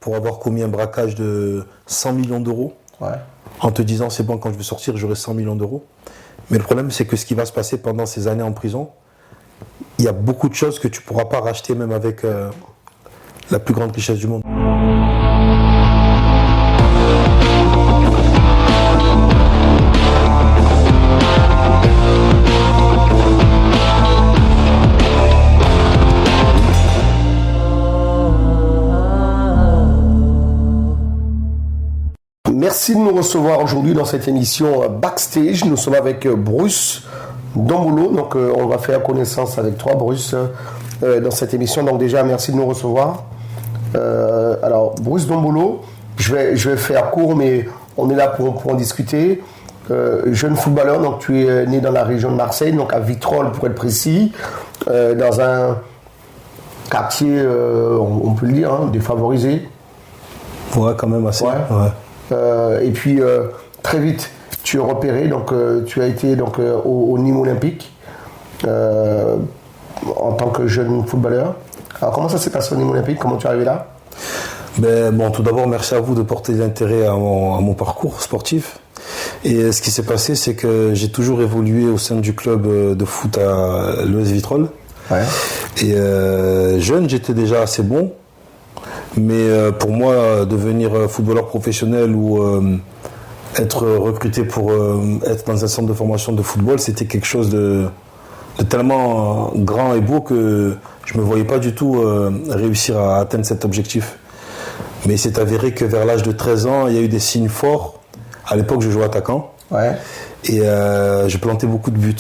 pour avoir commis un braquage de 100 millions d'euros. Ouais. En te disant, c'est bon, quand je vais sortir, j'aurai 100 millions d'euros. Mais le problème, c'est que ce qui va se passer pendant ces années en prison, il y a beaucoup de choses que tu ne pourras pas racheter même avec la plus grande richesse du monde. Merci de nous recevoir aujourd'hui dans cette émission Backstage. Nous sommes avec Bruce Dombolo. Donc, on va faire connaissance avec toi, Bruce, dans cette émission. Donc, déjà, merci de nous recevoir. Alors, Bruce Dombolo, je vais faire court, mais on est là pour en discuter. Jeune footballeur, donc tu es né dans la région de Marseille, donc à Vitrolles pour être précis, dans un quartier, on peut le dire, hein, défavorisé. Ouais, quand même assez. Ouais. Ouais. Et puis très vite, tu es repéré, donc tu as été donc, au Nîmes Olympique en tant que jeune footballeur. Alors comment ça s'est passé au Nîmes Olympique? Comment tu es arrivé là? Bon, tout d'abord, merci à vous de porter l'intérêt à mon parcours sportif. Et ce qui s'est passé, c'est que j'ai toujours évolué au sein du club de foot à l'ES Vitrolles. Ouais. Et jeune, j'étais déjà assez bon. Mais pour moi, devenir footballeur professionnel ou être recruté pour être dans un centre de formation de football, c'était quelque chose de tellement grand et beau que je ne me voyais pas du tout réussir à atteindre cet objectif. Mais il s'est avéré que vers l'âge de 13 ans, il y a eu des signes forts. À l'époque, je jouais attaquant. Ouais. Et je plantais beaucoup de buts.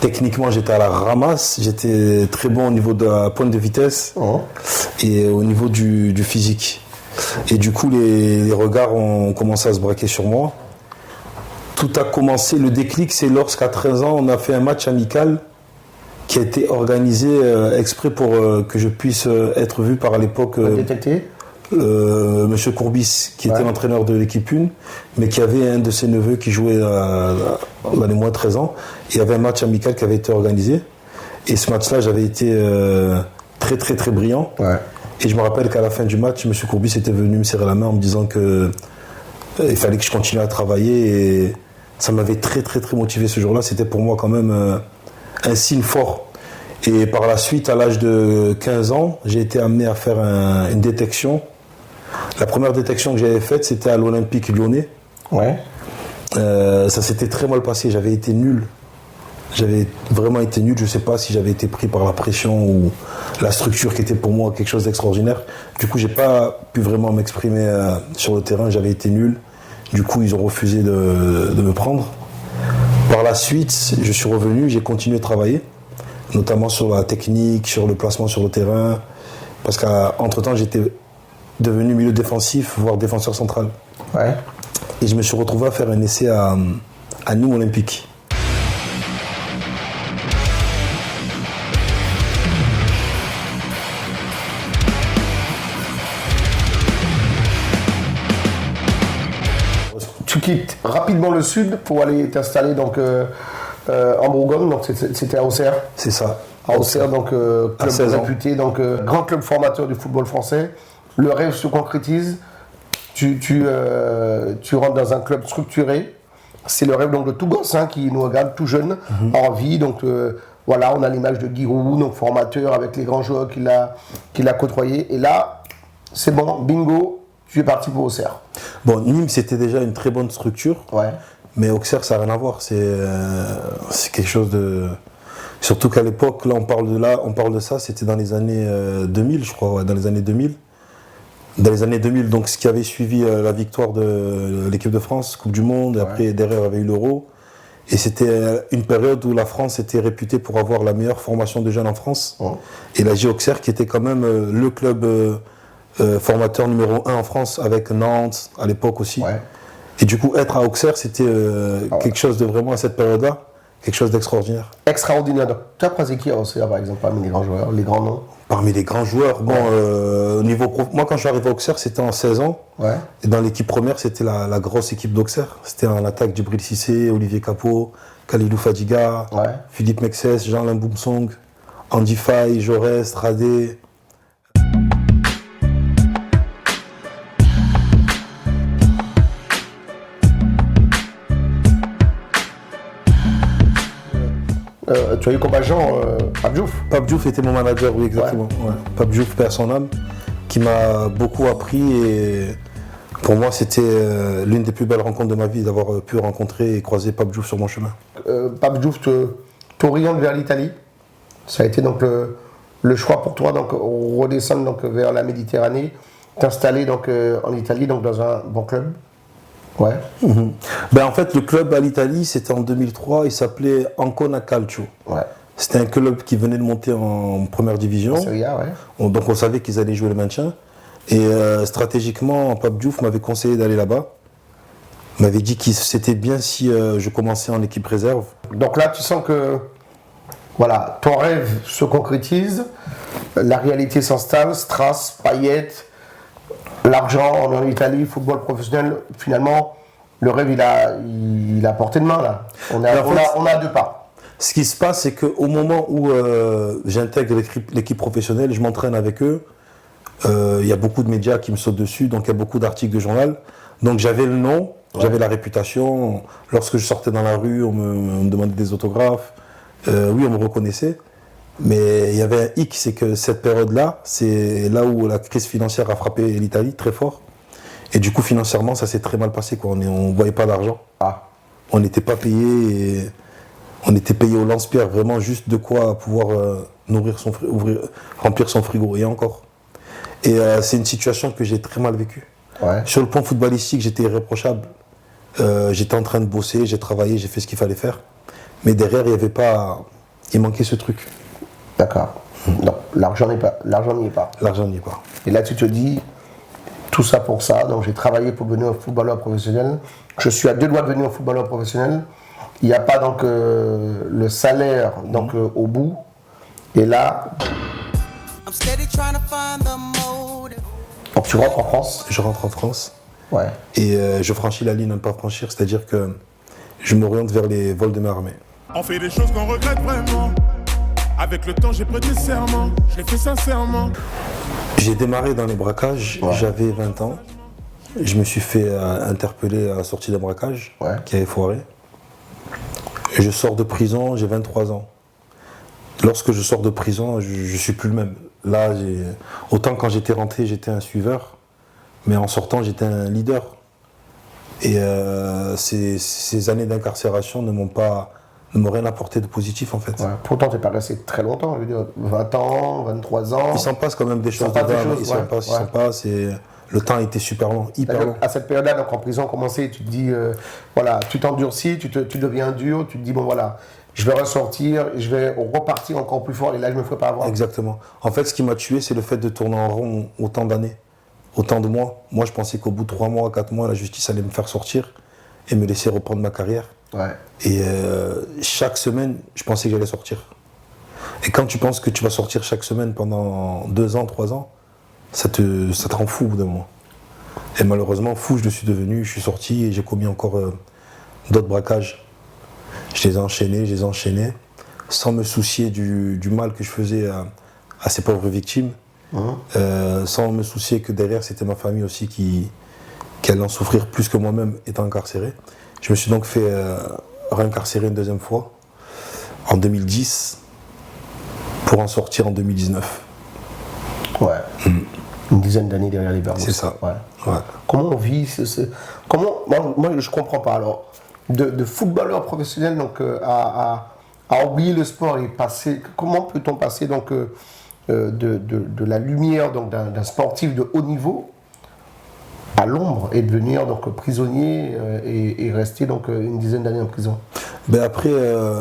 Techniquement, j'étais à la ramasse, j'étais très bon au niveau de la pointe de vitesse et au niveau du physique. Et du coup, les regards ont commencé à se braquer sur moi. Tout a commencé, le déclic, c'est lorsqu'à 13 ans, on a fait un match amical qui a été organisé exprès pour que je puisse être vu par à l'époque Détecté Monsieur Courbis, qui était l'entraîneur de l'équipe 1, mais qui avait un de ses neveux qui jouait dans les moins de 13 ans. Il y avait un match amical qui avait été organisé. Et ce match-là, j'avais été très, très, très brillant. Ouais. Et je me rappelle qu'à la fin du match, Monsieur Courbis était venu me serrer la main en me disant que il fallait que je continue à travailler. Et ça m'avait très, très, très motivé ce jour-là. C'était pour moi quand même un signe fort. Et par la suite, à l'âge de 15 ans, j'ai été amené à faire une détection. La première détection que j'avais faite, c'était à l'Olympique Lyonnais. Ouais. Ça s'était très mal passé, j'avais été nul. J'avais vraiment été nul, je ne sais pas si j'avais été pris par la pression ou la structure qui était pour moi quelque chose d'extraordinaire. Du coup, je n'ai pas pu vraiment m'exprimer sur le terrain, j'avais été nul. Du coup, ils ont refusé de me prendre. Par la suite, je suis revenu, j'ai continué de travailler, notamment sur la technique, sur le placement sur le terrain, parce qu'entre-temps, j'étais devenu milieu défensif, voire défenseur central. Ouais. Et je me suis retrouvé à faire un essai à Nîmes Olympique. Tu quittes rapidement le sud pour aller t'installer donc, en Bourgogne, donc c'était à Auxerre. C'est ça. À Auxerre, donc club réputé, donc grand club formateur du football français. Le rêve se concrétise. Tu rentres dans un club structuré. C'est le rêve donc de tout gosse qui nous regarde tout jeune, en vie. Donc voilà, on a l'image de Giroud, donc formateur avec les grands joueurs qu'il a côtoyés. Et là, c'est bon, bingo, tu es parti pour Auxerre. Bon, Nîmes, c'était déjà une très bonne structure. Ouais. Mais Auxerre, ça n'a rien à voir. C'est quelque chose de... Surtout qu'à l'époque, là, on parle de ça, c'était dans les années 2000, je crois, dans les années 2000. Dans les années 2000, donc ce qui avait suivi la victoire de l'équipe de France, Coupe du Monde, et après derrière avait eu l'Euro. Et c'était une période où la France était réputée pour avoir la meilleure formation de jeunes en France. Et la J Auxerre, qui était quand même le club formateur numéro 1 en France, avec Nantes à l'époque aussi. Ouais. Et du coup, être à Auxerre, c'était quelque chose de vraiment, à cette période-là, quelque chose d'extraordinaire. Extraordinaire. Donc, tu as croisé qui à Auxerre, par exemple, parmi les grands joueurs, les grands noms? Parmi les grands joueurs, bon, au niveau moi quand je suis arrivé à Auxerre, c'était en 16 ans. Ouais. Et dans l'équipe première, c'était la grosse équipe d'Auxerre. C'était en attaque Djibril Cissé, Olivier Capot, Khalilou Fadiga, Philippe Mexès, Jean-Alain Boumsong, Andy Faye, Jaurès, Radé. tu as eu comme agent Pape Diouf. Pape Diouf était mon manager, oui, exactement. Ouais. Pape Diouf, père son âme, qui m'a beaucoup appris et pour moi, c'était l'une des plus belles rencontres de ma vie d'avoir pu rencontrer et croiser Pape Diouf sur mon chemin. Pape Diouf t'oriente vers l'Italie. Ça a été donc le choix pour toi, donc redescendre donc, vers la Méditerranée, t'installer donc en Italie, donc dans un bon club. Ouais. En fait, le club à l'Italie, c'était en 2003, il s'appelait Ancona Calcio. Ouais. C'était un club qui venait de monter en première division. Serie A, ouais. Donc on savait qu'ils allaient jouer le maintien. Et stratégiquement, Pape Diouf m'avait conseillé d'aller là-bas. Il m'avait dit que c'était bien si je commençais en équipe réserve. Donc là, tu sens que voilà, ton rêve se concrétise, la réalité s'installe, Strass, Payet, l'argent en Italie, football professionnel. Finalement, le rêve, il a porté de main là. On a deux pas. Ce qui se passe, c'est qu'au moment où j'intègre l'équipe professionnelle, je m'entraîne avec eux, il y a beaucoup de médias qui me sautent dessus, donc il y a beaucoup d'articles de journal. Donc j'avais le nom, j'avais la réputation. Lorsque je sortais dans la rue, on me demandait des autographes. Oui, on me reconnaissait. Mais il y avait un hic, c'est que cette période-là, c'est là où la crise financière a frappé l'Italie très fort. Et du coup, financièrement, ça s'est très mal passé, quoi. On ne voyait pas d'argent. On n'était pas payé. Et on était payé au lance-pierre, vraiment juste de quoi pouvoir remplir son frigo. Et encore. Et c'est une situation que j'ai très mal vécue. Ouais. Sur le plan footballistique, j'étais irréprochable. J'étais en train de bosser, j'ai travaillé, j'ai fait ce qu'il fallait faire. Mais derrière, il manquait ce truc. D'accord. Non, l'argent n'y est pas. L'argent n'y est pas. Et là, tu te dis, tout ça pour ça. Donc, j'ai travaillé pour devenir un footballeur professionnel. Je suis à 2 doigts de devenir un footballeur professionnel. Il n'y a pas donc le salaire donc, au bout. Et là, donc tu rentres en France. Je rentre en France. Ouais. Et je franchis la ligne à ne pas franchir, c'est-à-dire que je m'oriente vers les vols de mes armées. On fait des choses qu'on regrette vraiment. Avec le temps, j'ai prêté serment. Je l'ai fait sincèrement. J'ai démarré dans les braquages, j'avais 20 ans. Je me suis fait interpeller à la sortie d'un braquage qui avait foiré. Et je sors de prison, j'ai 23 ans. Lorsque je sors de prison, je ne suis plus le même. Là, autant quand j'étais rentré, j'étais un suiveur, mais en sortant, j'étais un leader. Et ces années d'incarcération ne m'ont rien apporté de positif, en fait. Ouais. Pourtant, tu n'es pas resté très longtemps, je veux dire, 20 ans, 23 ans. Il s'en passe quand même des choses. Il s'en passe. Et le temps a été super long, hyper long. À cette période-là, donc en prison, commencé, tu te dis, voilà, tu t'endurcis, tu deviens dur, tu te dis, bon voilà, je vais ressortir, je vais repartir encore plus fort et là, je ne me ferai pas avoir. Exactement. En fait, ce qui m'a tué, c'est le fait de tourner en rond autant d'années, autant de mois. Moi, je pensais qu'au bout de 3 mois, 4 mois, la justice allait me faire sortir et me laisser reprendre ma carrière. Ouais. Et chaque semaine, je pensais que j'allais sortir. Et quand tu penses que tu vas sortir chaque semaine pendant 2 ans, 3 ans, ça te rend fou au bout d'un moment. Et malheureusement, fou, je le suis devenu, je suis sorti et j'ai commis encore d'autres braquages. Je les ai enchaînés, sans me soucier du mal que je faisais à ces pauvres victimes, sans me soucier que derrière, c'était ma famille aussi qui allait en souffrir plus que moi-même étant incarcéré. Je me suis donc fait réincarcérer une deuxième fois, en 2010, pour en sortir en 2019. Ouais. Une dizaine d'années derrière les barreaux. C'est ça. Ouais. Ouais. Comment on vit moi, je comprends pas. Alors, de footballeur professionnel donc, à oublier le sport et passer. Comment peut-on passer donc, de la lumière donc, d'un sportif de haut niveau à l'ombre et devenir donc, prisonnier et rester donc, une dizaine d'années en prison? Ben après,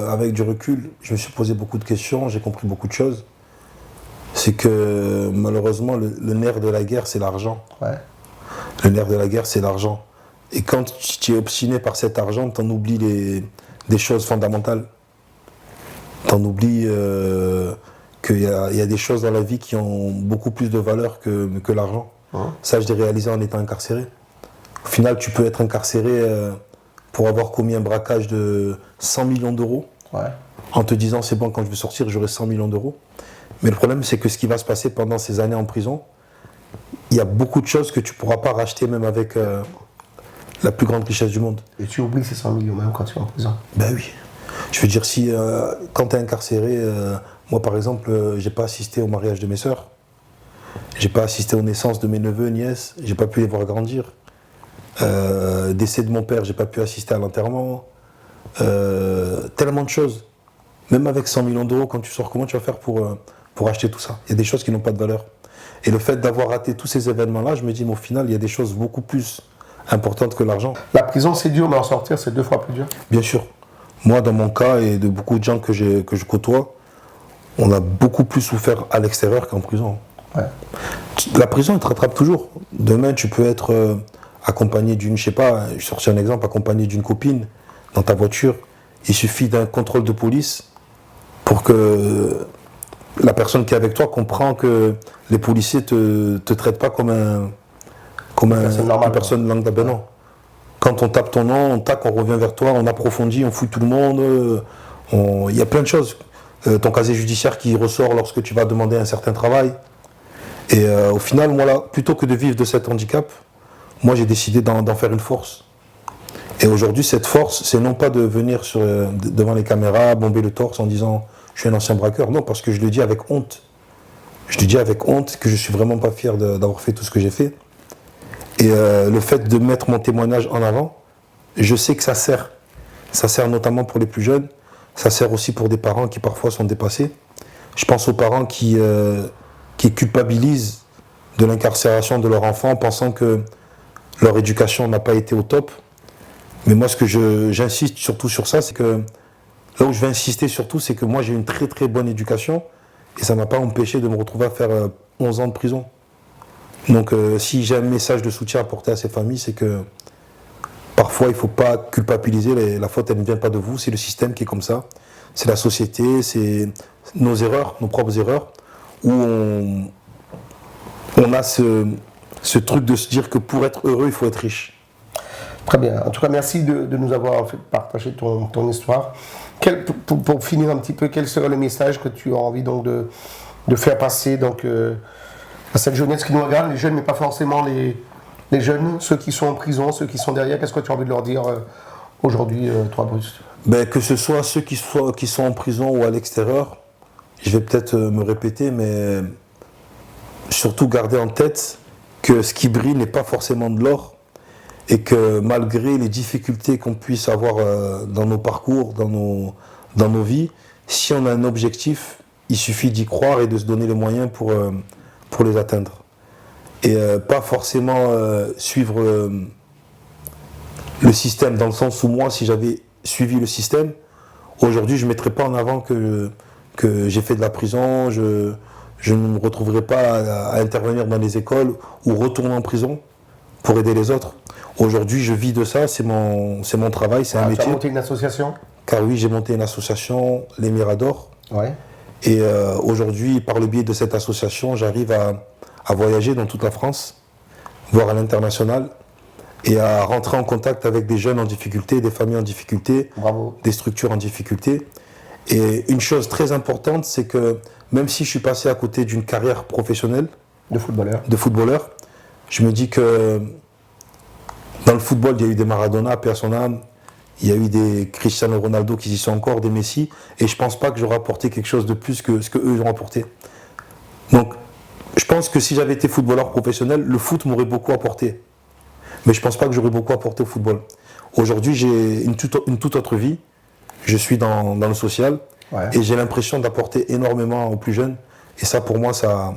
avec du recul, je me suis posé beaucoup de questions, j'ai compris beaucoup de choses. C'est que malheureusement, le nerf de la guerre, c'est l'argent. Ouais. Le nerf de la guerre, c'est l'argent. Et quand tu es obstiné par cet argent, tu en oublies des choses fondamentales. Tu en oublies qu'il y a des choses dans la vie qui ont beaucoup plus de valeur que l'argent. Ça, je l'ai réalisé en étant incarcéré. Au final, tu peux être incarcéré pour avoir commis un braquage de 100 millions d'euros. Ouais. En te disant, c'est bon, quand je vais sortir, j'aurai 100 millions d'euros. Mais le problème, c'est que ce qui va se passer pendant ces années en prison, il y a beaucoup de choses que tu ne pourras pas racheter même avec la plus grande richesse du monde. Et tu oublies ces 100 millions même quand tu es en prison. Ben oui. Je veux dire, si quand tu es incarcéré, moi par exemple, j'ai pas assisté au mariage de mes sœurs, j'ai pas assisté aux naissances de mes neveux, nièces, j'ai pas pu les voir grandir. Décès de mon père, j'ai pas pu assister à l'enterrement. Tellement de choses. Même avec 100 millions d'euros, quand tu sors, comment tu vas faire pour acheter tout ça? Il y a des choses qui n'ont pas de valeur. Et le fait d'avoir raté tous ces événements-là, je me dis, mais au final, il y a des choses beaucoup plus importantes que l'argent. La prison, c'est dur, mais en sortir, c'est 2 fois plus dur. Bien sûr. Moi, dans mon cas, et de beaucoup de gens que je côtoie, on a beaucoup plus souffert à l'extérieur qu'en prison. Ouais. La prison, elle te rattrape toujours. Demain, tu peux être accompagné d'une, je sais pas, je sortis un exemple, accompagné d'une copine dans ta voiture. Il suffit d'un contrôle de police pour que la personne qui est avec toi comprend que les policiers te traitent pas comme une personne lambda. Ben non. Quand on tape ton nom, on tape, on revient vers toi, on approfondit, on fouille tout le monde. Il y a plein de choses. Ton casier judiciaire qui ressort lorsque tu vas demander un certain travail. Et au final, moi là, plutôt que de vivre de cet handicap, moi j'ai décidé d'en faire une force. Et aujourd'hui, cette force, c'est non pas de venir devant les caméras, bomber le torse en disant je suis un ancien braqueur. Non, parce que je le dis avec honte. Je le dis avec honte que je suis vraiment pas fier d'avoir fait tout ce que j'ai fait. Et le fait de mettre mon témoignage en avant, je sais que ça sert. Ça sert notamment pour les plus jeunes. Ça sert aussi pour des parents qui parfois sont dépassés. Je pense aux parents qui culpabilisent de l'incarcération de leur enfant, pensant que leur éducation n'a pas été au top. Mais moi, ce que j'insiste surtout sur ça, c'est que là où je vais insister surtout, c'est que moi, j'ai une très très bonne éducation et ça ne m'a pas empêché de me retrouver à faire 11 ans de prison. Donc, si j'ai un message de soutien à porter à ces familles, c'est que parfois, il ne faut pas culpabiliser. La faute, elle ne vient pas de vous, c'est le système qui est comme ça. C'est la société, c'est nos erreurs, nos propres erreurs, où on a ce truc de se dire que pour être heureux, il faut être riche. Très bien. En tout cas, merci de nous avoir en fait partagé ton histoire. Pour finir un petit peu, quel serait le message que tu as envie donc de faire passer donc, à cette jeunesse qui nous regarde, les jeunes, mais pas forcément les jeunes, ceux qui sont en prison, ceux qui sont derrière, qu'est-ce que tu as envie de leur dire aujourd'hui, toi, Bruce? Ben, que ce soit ceux qui sont en prison ou à l'extérieur, je vais peut-être me répéter, mais surtout garder en tête que ce qui brille n'est pas forcément de l'or et que malgré les difficultés qu'on puisse avoir dans nos parcours, dans nos vies, si on a un objectif, il suffit d'y croire et de se donner les moyens pour les atteindre. Et pas forcément suivre le système, dans le sens où moi, si j'avais suivi le système, aujourd'hui, je ne mettrais pas en avant que j'ai fait de la prison, je ne me retrouverai pas à intervenir dans les écoles ou retourner en prison pour aider les autres. Aujourd'hui, je vis de ça, c'est mon travail, c'est un métier. Tu as monté une association? Car oui, j'ai monté une association, les Miradors. Ouais. Et aujourd'hui, par le biais de cette association, j'arrive à voyager dans toute la France, voire à l'international, et à rentrer en contact avec des jeunes en difficulté, des familles en difficulté, Bravo. Des structures en difficulté. Et une chose très importante, c'est que même si je suis passé à côté d'une carrière professionnelle de footballeur, je me dis que dans le football, il y a eu des Maradona, paix à son âme, il y a eu des Cristiano Ronaldo qui y sont encore, des Messi, et je ne pense pas que j'aurais apporté quelque chose de plus que ce qu'eux ont apporté. Donc, je pense que si j'avais été footballeur professionnel, le foot m'aurait beaucoup apporté. Mais je ne pense pas que j'aurais beaucoup apporté au football. Aujourd'hui, j'ai une toute autre vie. Je suis dans le social, ouais. Et j'ai l'impression d'apporter énormément aux plus jeunes. Et ça, pour moi, ça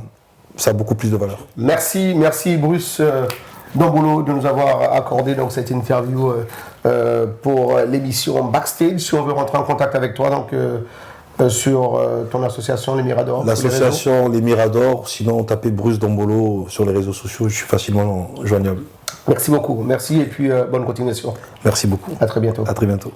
a beaucoup plus de valeur. Merci Bruce Dombolo de nous avoir accordé donc, cette interview pour l'émission Backstage. Si on veut rentrer en contact avec toi, donc, sur ton association Les Miradors. L'association Les Miradors, sinon tapez Bruce Dombolo sur les réseaux sociaux, je suis facilement joignable. Merci beaucoup, merci et puis bonne continuation. Merci beaucoup. À très bientôt. À très bientôt.